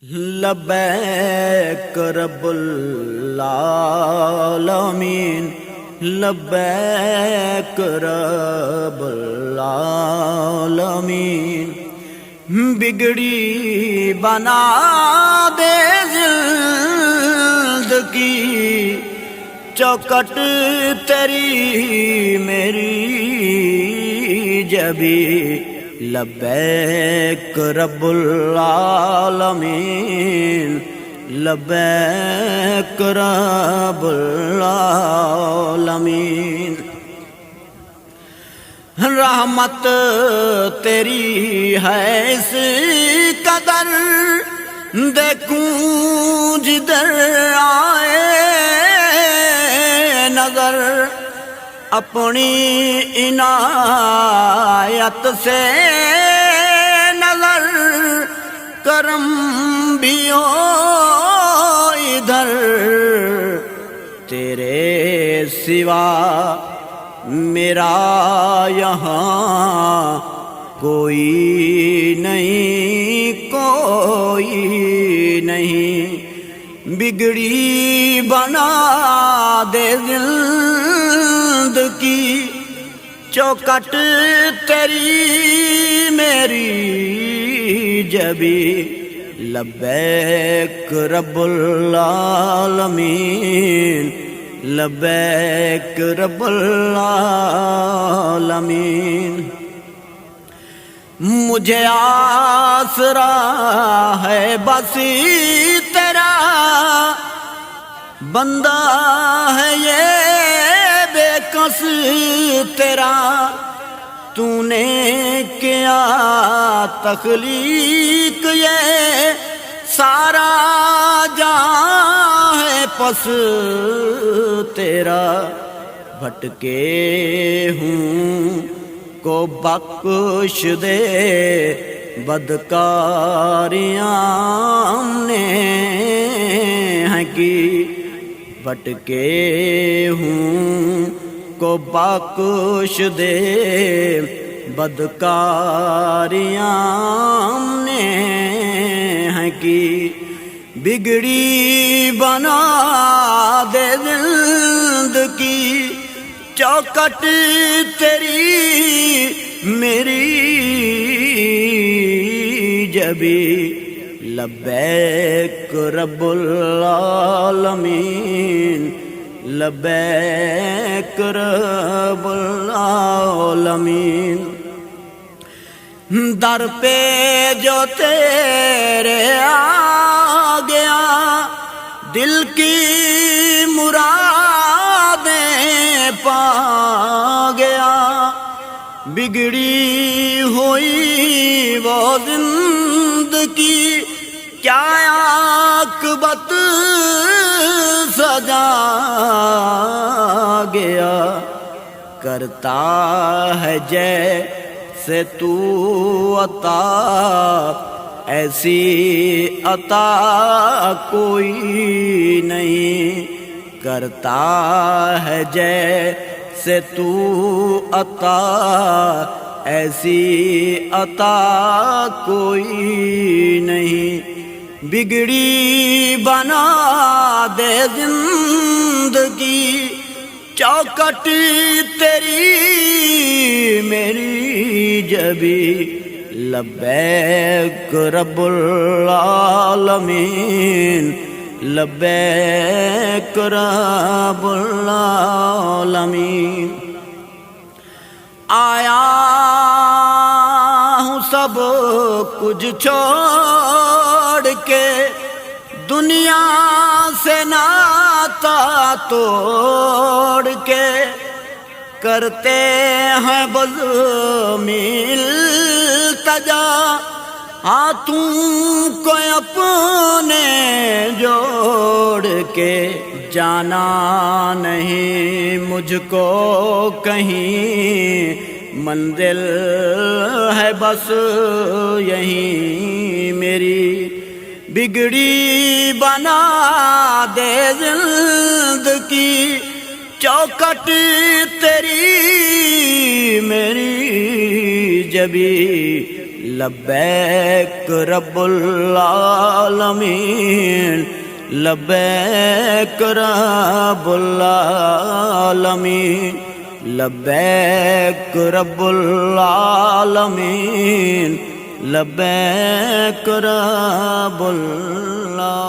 لبیک رب العالمین، لبیک رب العالمین۔ بگڑی بنا دے زندگی، چوکٹ تیری میری جبی۔ لبیک رب العالمین، لبیک رب العالمین۔ رحمت تیری ہے اس قدر، دیکھوں جدھر آئے نظر۔ اپنی عنایت سے نظر کرم بھی ہو ادھر۔ تیرے سوا میرا یہاں کوئی نہیں، کوئی نہیں۔ بگڑی بنا دے زندگی، چوکٹ تیری میری جبی۔ لبیک رب العالمین، لبیک رب العالمین۔ مجھے آسرا ہے بس تیرا، بندہ ہے یہ بے کس تیرا۔ تو نے کیا تخلیق یہ سارا جہاں ہے پس تیرا۔ بھٹکے ہوں کو بخش دے، بدکاریاں ہم نے ہیں کی۔ بھٹکے ہوں کو بخش دے، بدکاریاں ہم نے ہیں کی۔ بگڑی بنا دے زندگی، چوکٹ تیری میری جبی۔ لبیک رب العالمین، لبیک رب العالمین۔ در پہ جو تیرے آ گیا، دل کی مرادیں پا گیا۔ بگڑی ہوئی وہ زندگی، کیا عاقبت سجا گیا۔ کرتا ہے جیسے تو عطا، ایسی عطا کوئی نہیں۔ کرتا ہے جیسے تو عطا، ایسی عطا کوئی نہیں۔ بگڑی بنا دے زندگی، چوکٹ تیری میری جبی۔ لبیک رب العالمین، لبیک رب العالمین۔ آیا ہوں سب کچھ چھوڑ کے، دنیا سے ناتا توڑ کے۔ کرتے ہیں بزم التجا، ہاتھوں کو اپنے جوڑ کے۔ جانا نہیں مجھ کو کہیں، منزل ہے بس یہیں میری۔ بگڑی بنا دے زندگی، چوکٹ تیری میری جبی۔ لبیک رب العالمین لبیک رب العالمین لبیک رب العالمین لبیک رب العالمین.